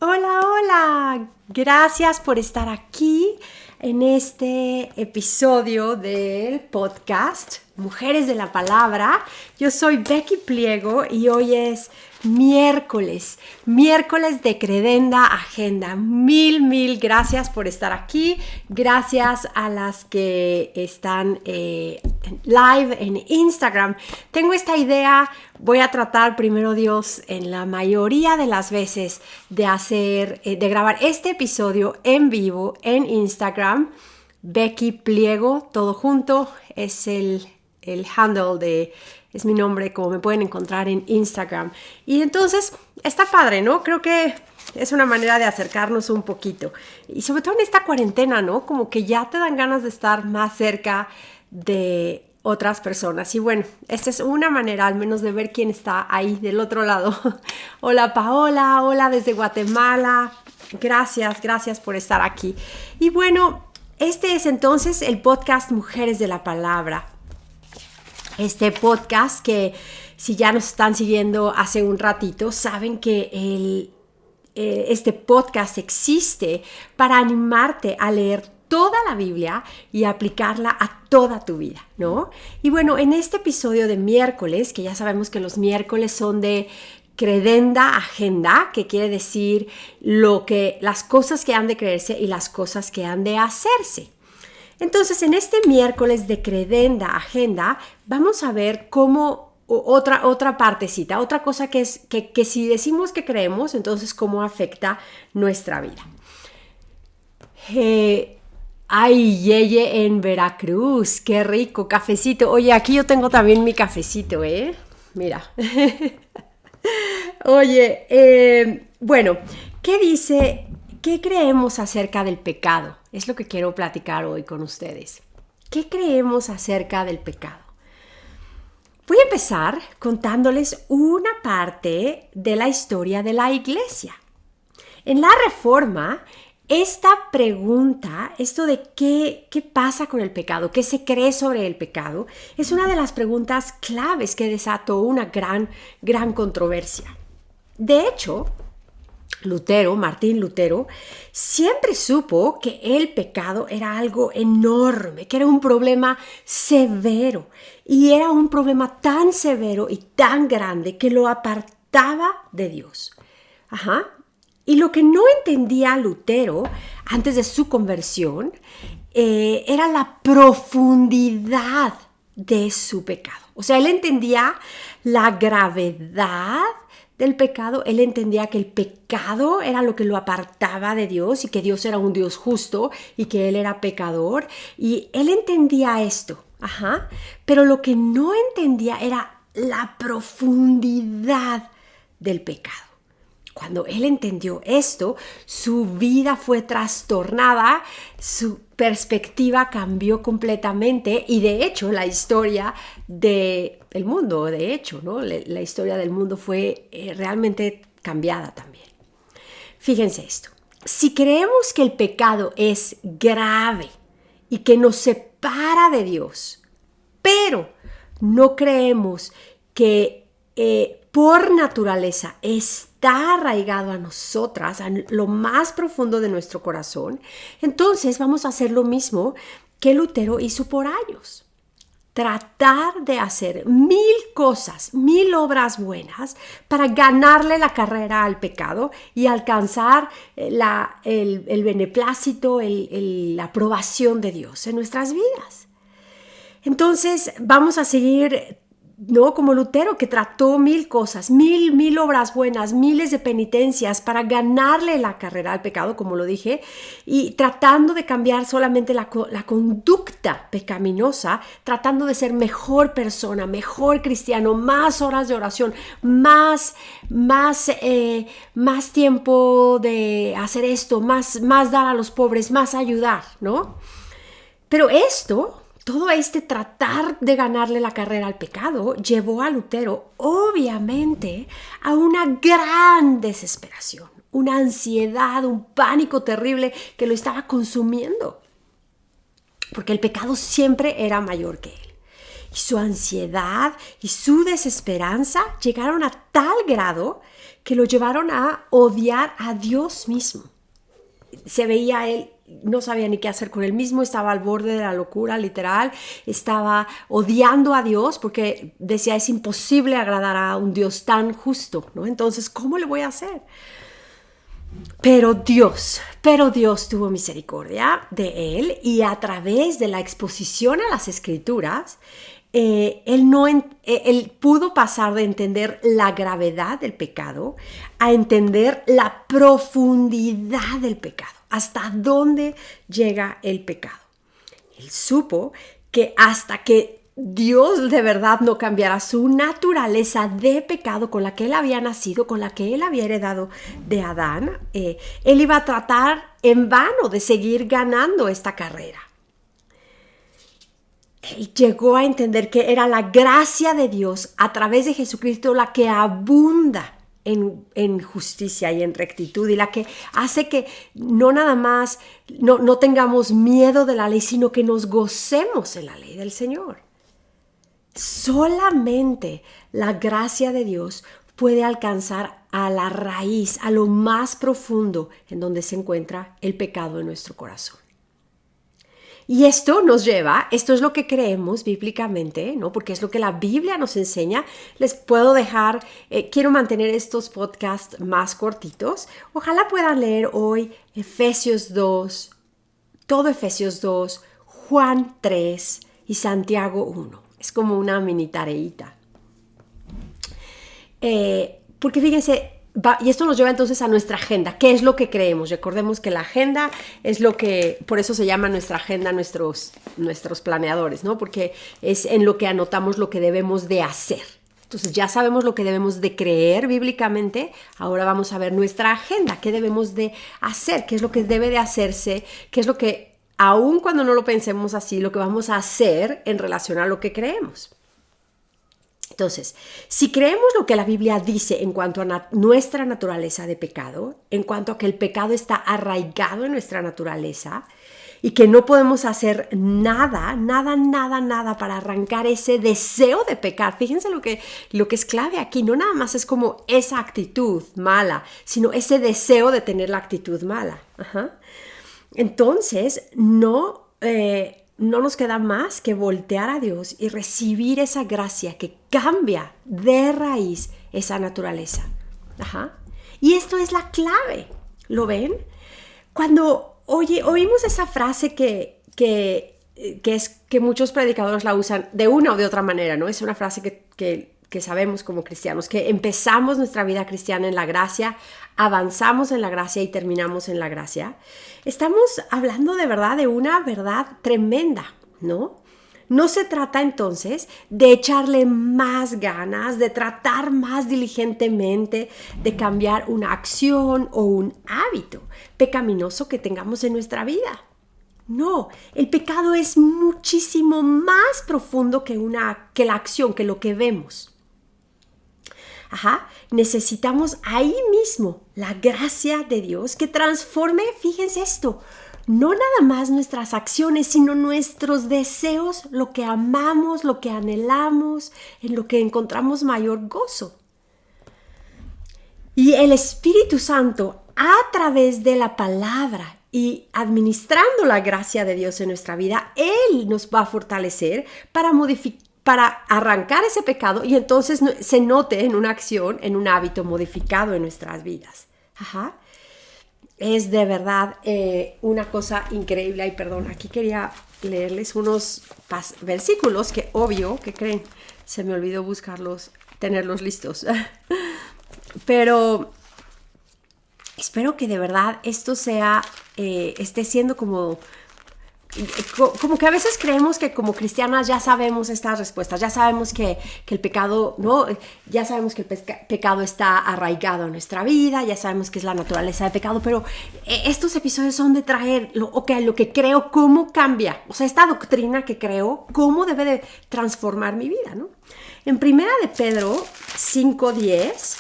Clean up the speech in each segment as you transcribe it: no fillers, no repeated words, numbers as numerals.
Hola, hola. Gracias por estar aquí en este episodio del podcast Mujeres de la Palabra. Yo soy Becky Pliego y hoy es miércoles de Credenda Agenda. Mil gracias por estar aquí. Gracias a las que están live en Instagram. Tengo esta idea, voy a tratar primero Dios en la mayoría de las veces de grabar este episodio en vivo en Instagram. Becky Pliego, todo junto, es el handle es mi nombre, como me pueden encontrar en Instagram. Y entonces, está padre, ¿no? Creo que es una manera de acercarnos un poquito. Y sobre todo en esta cuarentena, ¿no? Como que ya te dan ganas de estar más cerca de otras personas. Y bueno, esta es una manera al menos de ver quién está ahí del otro lado. Hola Paola, hola desde Guatemala. Gracias por estar aquí. Y bueno, este es entonces el podcast Mujeres de la Palabra. Este podcast que si ya nos están siguiendo hace un ratito, saben que este podcast existe para animarte a leer toda la Biblia y aplicarla a toda tu vida, ¿no? Y bueno, en este episodio de miércoles, que ya sabemos que los miércoles son de Credenda Agenda, que quiere decir las cosas que han de creerse y las cosas que han de hacerse. Entonces, en este miércoles de Credenda Agenda, vamos a ver cómo otra partecita, otra cosa que es que si decimos que creemos, entonces cómo afecta nuestra vida. Ay, Yeye en Veracruz, qué rico, cafecito. Oye, aquí yo tengo también mi cafecito, Mira. Oye, bueno, ¿qué creemos acerca del pecado? Es lo que quiero platicar hoy con ustedes. ¿Qué creemos acerca del pecado? Voy a empezar contándoles una parte de la historia de la iglesia. En la Reforma, esta pregunta, esto de qué pasa con el pecado, qué se cree sobre el pecado, es una de las preguntas claves que desató una gran controversia. De hecho, Martín Lutero, siempre supo que el pecado era algo enorme, que era un problema severo. Y era un problema tan severo y tan grande que lo apartaba de Dios. Y lo que no entendía Lutero antes de su conversión era la profundidad de su pecado. O sea, él entendía la gravedad del pecado, él entendía que el pecado era lo que lo apartaba de Dios y que Dios era un Dios justo y que él era pecador, y él entendía esto, pero lo que no entendía era la profundidad del pecado. Cuando él entendió esto, su vida fue trastornada, su perspectiva cambió completamente y de hecho la historia del mundo, ¿no? La historia del mundo fue realmente cambiada también. Fíjense esto, si creemos que el pecado es grave y que nos separa de Dios, pero no creemos que por naturaleza está arraigado a nosotras, a lo más profundo de nuestro corazón, entonces vamos a hacer lo mismo que Lutero hizo por años. Tratar de hacer 1000 cosas, 1000 obras buenas para ganarle la carrera al pecado y alcanzar el beneplácito, la aprobación de Dios en nuestras vidas. Entonces vamos a seguir, no como Lutero, que trató 1000 cosas, 1000 obras buenas, miles de penitencias para ganarle la carrera al pecado, como lo dije, y tratando de cambiar solamente la conducta pecaminosa, tratando de ser mejor persona, mejor cristiano, más horas de oración, más tiempo de hacer esto, más dar a los pobres, más ayudar, ¿no? Pero todo este tratar de ganarle la carrera al pecado llevó a Lutero, obviamente, a una gran desesperación, una ansiedad, un pánico terrible que lo estaba consumiendo, porque el pecado siempre era mayor que él. y su ansiedad y su desesperanza llegaron a tal grado que lo llevaron a odiar a Dios mismo. Se veía él, no sabía ni qué hacer con él mismo, estaba al borde de la locura, literal, estaba odiando a Dios porque decía, es imposible agradar a un Dios tan justo, ¿no? Entonces, ¿cómo le voy a hacer? Pero Dios tuvo misericordia de él y a través de la exposición a las Escrituras, él pudo pasar de entender la gravedad del pecado a entender la profundidad del pecado, hasta dónde llega el pecado. Él supo que hasta que Dios de verdad no cambiara su naturaleza de pecado con la que él había nacido, con la que él había heredado de Adán, él iba a tratar en vano de seguir ganando esta carrera. Él llegó a entender que era la gracia de Dios a través de Jesucristo la que abunda en justicia y en rectitud y la que hace que no nada más no tengamos miedo de la ley, sino que nos gocemos en la ley del Señor. Solamente la gracia de Dios puede alcanzar a la raíz, a lo más profundo en donde se encuentra el pecado en nuestro corazón. Y esto es lo que creemos bíblicamente, ¿no? Porque es lo que la Biblia nos enseña. Les puedo dejar, quiero mantener estos podcasts más cortitos. Ojalá puedan leer hoy Efesios 2, todo Efesios 2, Juan 3 y Santiago 1. Es como una mini tareita. Porque fíjense, y esto nos lleva entonces a nuestra agenda. ¿Qué es lo que creemos? Recordemos que la agenda es lo que, por eso se llama nuestra agenda nuestros planeadores, ¿no? Porque es en lo que anotamos lo que debemos de hacer. Entonces ya sabemos lo que debemos de creer bíblicamente. Ahora vamos a ver nuestra agenda. ¿Qué debemos de hacer? ¿Qué es lo que debe de hacerse? ¿Qué es lo que, aun cuando no lo pensemos así, lo que vamos a hacer en relación a lo que creemos? Entonces, si creemos lo que la Biblia dice en cuanto a nuestra naturaleza de pecado, en cuanto a que el pecado está arraigado en nuestra naturaleza y que no podemos hacer nada para arrancar ese deseo de pecar. Fíjense lo que es clave aquí, no nada más es como esa actitud mala, sino ese deseo de tener la actitud mala. Entonces, no nos queda más que voltear a Dios y recibir esa gracia que cambia de raíz esa naturaleza. Y esto es la clave. ¿Lo ven? Cuando oímos esa frase que muchos predicadores la usan de una o de otra manera, ¿no? Es una frase que sabemos como cristianos, que empezamos nuestra vida cristiana en la gracia, avanzamos en la gracia y terminamos en la gracia. Estamos hablando de verdad de una verdad tremenda, ¿no? No se trata entonces de echarle más ganas, de tratar más diligentemente, de cambiar una acción o un hábito pecaminoso que tengamos en nuestra vida. No, el pecado es muchísimo más profundo que la acción, que lo que vemos. Necesitamos ahí mismo la gracia de Dios que transforme, fíjense esto, no nada más nuestras acciones, sino nuestros deseos, lo que amamos, lo que anhelamos, en lo que encontramos mayor gozo. Y el Espíritu Santo, a través de la palabra y administrando la gracia de Dios en nuestra vida, Él nos va a fortalecer para arrancar ese pecado y entonces se note en una acción, en un hábito modificado en nuestras vidas. Es de verdad una cosa increíble. Ay, perdón, aquí quería leerles unos versículos que, obvio, ¿qué creen? Se me olvidó buscarlos, tenerlos listos. Pero espero que de verdad esto esté siendo como que a veces creemos que como cristianas ya sabemos estas respuestas, ya sabemos que el pecado, ¿no? Ya sabemos que el pecado está arraigado en nuestra vida, ya sabemos que es la naturaleza del pecado, pero estos episodios son de traer lo que creo, cómo cambia, o sea, esta doctrina que creo, cómo debe de transformar mi vida, ¿no? En Primera de Pedro 5:10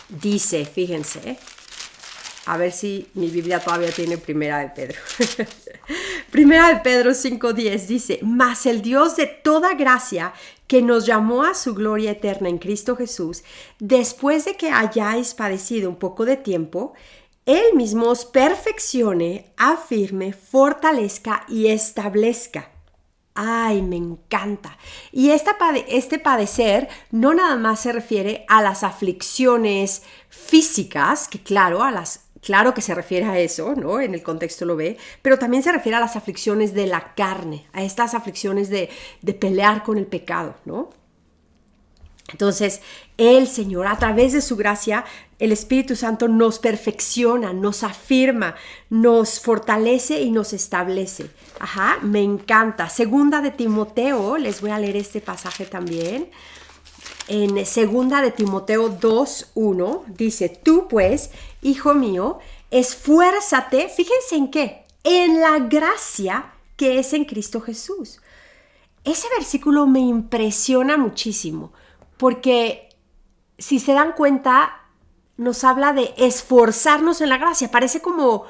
dice, fíjense, a ver si mi Biblia todavía tiene Primera de Pedro. Primera de Pedro 5:10 dice, mas el Dios de toda gracia, que nos llamó a su gloria eterna en Cristo Jesús, después de que hayáis padecido un poco de tiempo, Él mismo os perfeccione, afirme, fortalezca y establezca. ¡Ay, me encanta! Y este padecer no nada más se refiere a las aflicciones físicas, que claro que se refiere a eso, ¿no? En el contexto lo ve, pero también se refiere a las aflicciones de la carne, a estas aflicciones de pelear con el pecado, ¿no? Entonces, el Señor, a través de su gracia, el Espíritu Santo nos perfecciona, nos afirma, nos fortalece y nos establece. Ajá, me encanta. Segunda de Timoteo, les voy a leer este pasaje también. En Segunda de Timoteo 2:1 dice, tú pues, hijo mío, esfuérzate, fíjense en qué, en la gracia que es en Cristo Jesús. Ese versículo me impresiona muchísimo, porque si se dan cuenta, nos habla de esforzarnos en la gracia. Parece como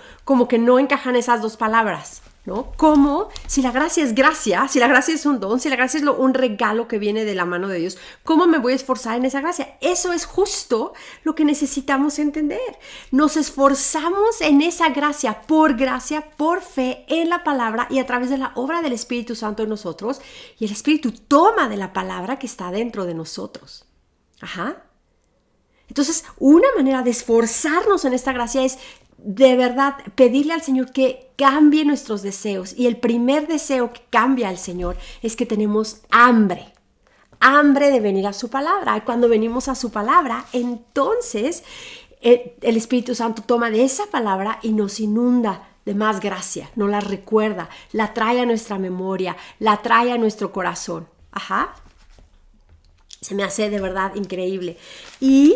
que no encajan esas dos palabras, ¿no? Como si la gracia es gracia, si la gracia es un don, si la gracia es un regalo que viene de la mano de Dios, ¿cómo me voy a esforzar en esa gracia? Eso es justo lo que necesitamos entender. Nos esforzamos en esa gracia, por fe en la palabra y a través de la obra del Espíritu Santo en nosotros, y el Espíritu toma de la palabra que está dentro de nosotros. Ajá. Entonces, una manera de esforzarnos en esta gracia es de verdad pedirle al Señor que cambie nuestros deseos. Y el primer deseo que cambia al Señor es que tenemos hambre de venir a su palabra. Y cuando venimos a su palabra, entonces el Espíritu Santo toma de esa palabra y nos inunda de más gracia, nos la recuerda, la trae a nuestra memoria, la trae a nuestro corazón. Ajá. Se me hace de verdad increíble. Y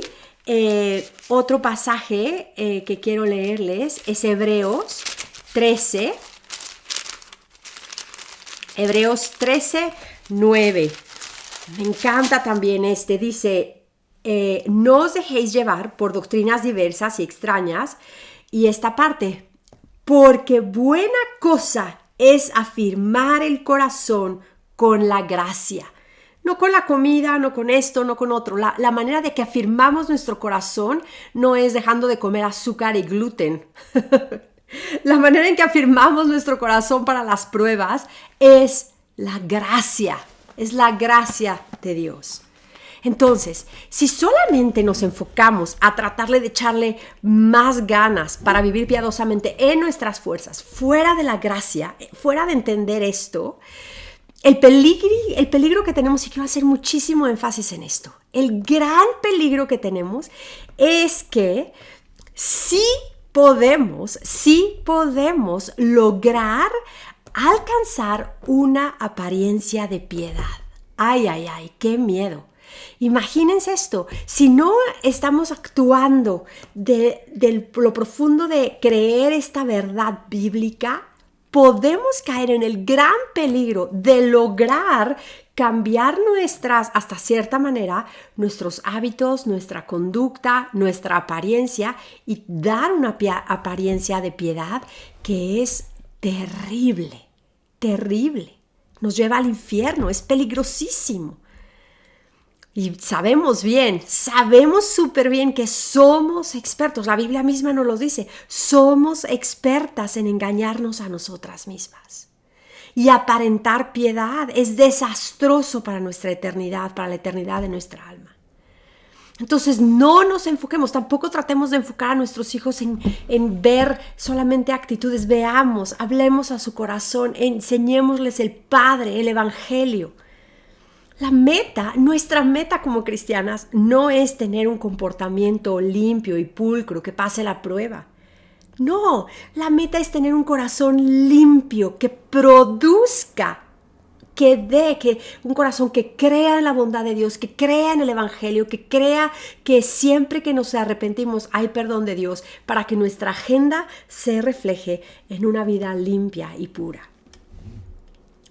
otro pasaje que quiero leerles es Hebreos 13. Hebreos 13:9. Me encanta también dice, no os dejéis llevar por doctrinas diversas y extrañas. Y esta parte, porque buena cosa es afirmar el corazón con la gracia. No con la comida, no con esto, no con otro. La manera de que afirmamos nuestro corazón no es dejando de comer azúcar y gluten. La manera en que afirmamos nuestro corazón para las pruebas es la gracia de Dios. Entonces, si solamente nos enfocamos a tratarle de echarle más ganas para vivir piadosamente en nuestras fuerzas, fuera de la gracia, fuera de entender esto, el peligro que tenemos, y quiero hacer muchísimo énfasis en esto, el gran peligro que tenemos es que sí podemos lograr alcanzar una apariencia de piedad. Ay, ay, ay, qué miedo. Imagínense esto, si no estamos actuando de lo profundo de creer esta verdad bíblica, podemos caer en el gran peligro de lograr cambiar hasta cierta manera, nuestros hábitos, nuestra conducta, nuestra apariencia, y dar una apariencia de piedad que es terrible, terrible. Nos lleva al infierno, es peligrosísimo. Y sabemos súper bien que somos expertos. La Biblia misma nos lo dice. Somos expertas en engañarnos a nosotras mismas. Y aparentar piedad es desastroso para nuestra eternidad, para la eternidad de nuestra alma. Entonces no nos enfoquemos, tampoco tratemos de enfocar a nuestros hijos en ver solamente actitudes. Veamos, hablemos a su corazón, enseñémosles el Padre, el Evangelio. Nuestra meta como cristianas no es tener un comportamiento limpio y pulcro que pase la prueba. No, la meta es tener un corazón limpio que produzca, un corazón que crea en la bondad de Dios, que crea en el Evangelio, que crea que siempre que nos arrepentimos hay perdón de Dios, para que nuestra agenda se refleje en una vida limpia y pura.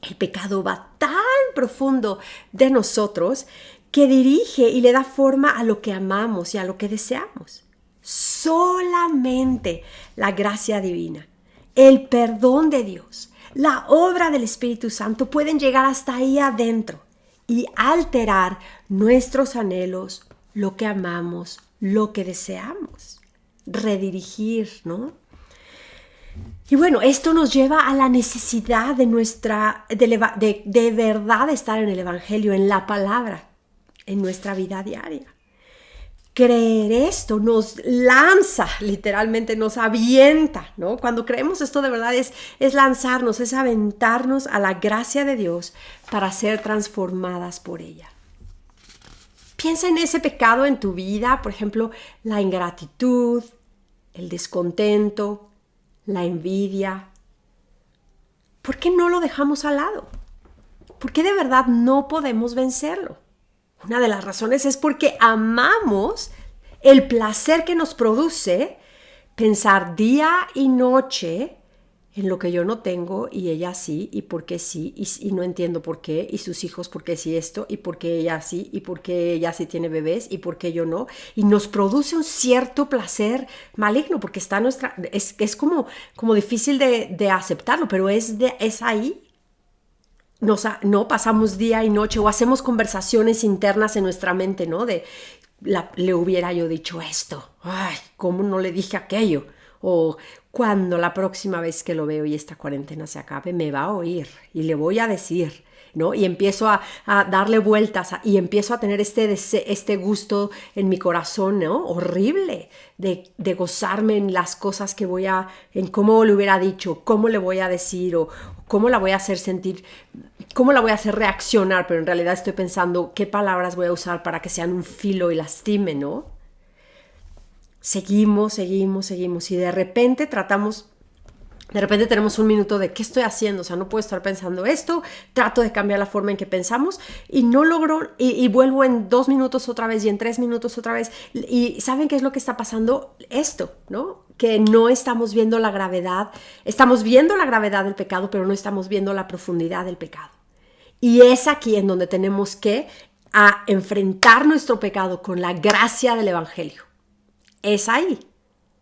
El pecado va tan profundo de nosotros que dirige y le da forma a lo que amamos y a lo que deseamos. Solamente la gracia divina, el perdón de Dios, La obra del Espíritu Santo pueden llegar hasta ahí adentro y alterar nuestros anhelos, lo que amamos, lo que deseamos, redirigir, ¿no? Y bueno, esto nos lleva a la necesidad de verdad estar en el Evangelio, en la palabra, en nuestra vida diaria. Creer esto nos lanza, literalmente nos avienta, ¿no? Cuando creemos esto de verdad es lanzarnos, es aventarnos a la gracia de Dios para ser transformadas por ella. Piensa en ese pecado en tu vida, por ejemplo, la ingratitud, el descontento, la envidia. ¿Por qué no lo dejamos al lado? ¿Por qué de verdad no podemos vencerlo? Una de las razones es porque amamos el placer que nos produce pensar día y noche en lo que yo no tengo y ella sí, y por qué sí, y no entiendo por qué, y sus hijos por qué sí esto, y por qué ella sí, y por qué ella sí tiene bebés, y por qué yo no. Y nos produce un cierto placer maligno, porque está es como difícil de aceptarlo, pero es ahí. No pasamos día y noche o hacemos conversaciones internas en nuestra mente, ¿no? Le hubiera yo dicho esto, ay, ¿cómo no le dije aquello? O cuando la próxima vez que lo veo y esta cuarentena se acabe, me va a oír y le voy a decir, ¿no? Y empiezo a darle vueltas y empiezo a tener este gusto en mi corazón, ¿no? Horrible de gozarme en las cosas que en cómo le hubiera dicho, cómo le voy a decir o cómo la voy a hacer sentir, cómo la voy a hacer reaccionar, pero en realidad estoy pensando qué palabras voy a usar para que sean un filo y lastime, ¿no? Seguimos y de repente tenemos un minuto de ¿qué estoy haciendo? O sea, no puedo estar pensando esto, trato de cambiar la forma en que pensamos y no logro y vuelvo en 2 minutos otra vez y en 3 minutos otra vez. Y ¿saben qué es lo que está pasando? Esto, ¿no? Que no estamos viendo la gravedad, estamos viendo la gravedad del pecado, pero no estamos viendo la profundidad del pecado. Y es aquí en donde tenemos que enfrentar nuestro pecado con la gracia del Evangelio. Es ahí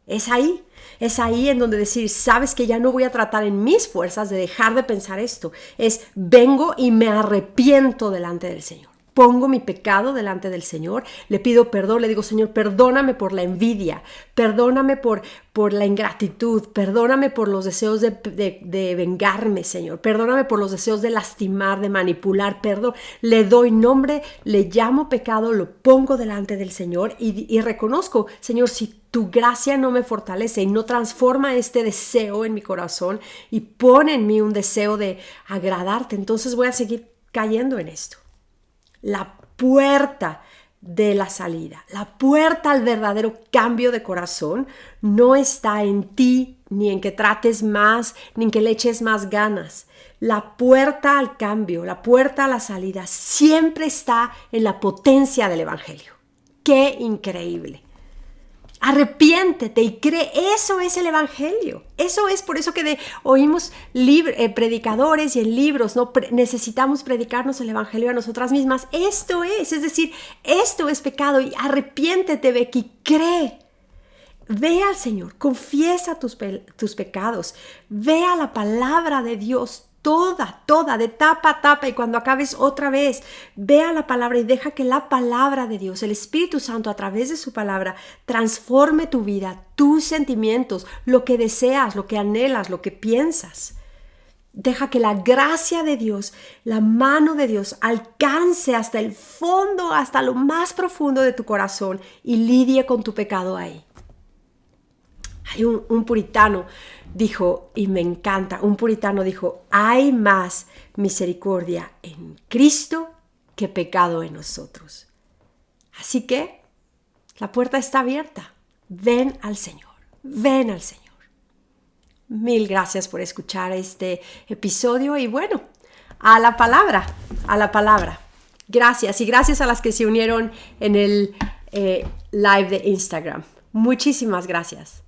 en donde decir, sabes que ya no voy a tratar en mis fuerzas de dejar de pensar esto. Vengo y me arrepiento delante del Señor. Pongo mi pecado delante del Señor, le pido perdón, le digo, Señor, perdóname por la envidia, perdóname por la ingratitud, perdóname por los deseos de vengarme, Señor, perdóname por los deseos de lastimar, de manipular, perdón. Le doy nombre, le llamo pecado, lo pongo delante del Señor y reconozco, Señor, si tu gracia no me fortalece y no transforma este deseo en mi corazón y pone en mí un deseo de agradarte, entonces voy a seguir cayendo en esto. La puerta de la salida, la puerta al verdadero cambio de corazón no está en ti, ni en que trates más, ni en que le eches más ganas. La puerta al cambio, la puerta a la salida siempre está en la potencia del Evangelio. ¡Qué increíble! Arrepiéntete y cree, eso es el Evangelio. Eso es por eso que oímos predicadores y en libros, ¿no? Necesitamos predicarnos el Evangelio a nosotras mismas. Esto es decir, esto es pecado y arrepiéntete, Becky, cree. Ve al Señor, confiesa tus pecados, ve a la palabra de Dios, toda, de tapa a tapa, y cuando acabes otra vez, ve a la palabra y deja que la palabra de Dios, el Espíritu Santo a través de su palabra, transforme tu vida, tus sentimientos, lo que deseas, lo que anhelas, lo que piensas. Deja que la gracia de Dios, la mano de Dios alcance hasta el fondo, hasta lo más profundo de tu corazón y lidie con tu pecado ahí. Hay un puritano dijo, y me encanta, un puritano dijo, hay más misericordia en Cristo que pecado en nosotros. Así que la puerta está abierta. Ven al Señor, ven al Señor. Mil gracias por escuchar este episodio y bueno, a la palabra. Gracias y gracias a las que se unieron en el live de Instagram. Muchísimas gracias.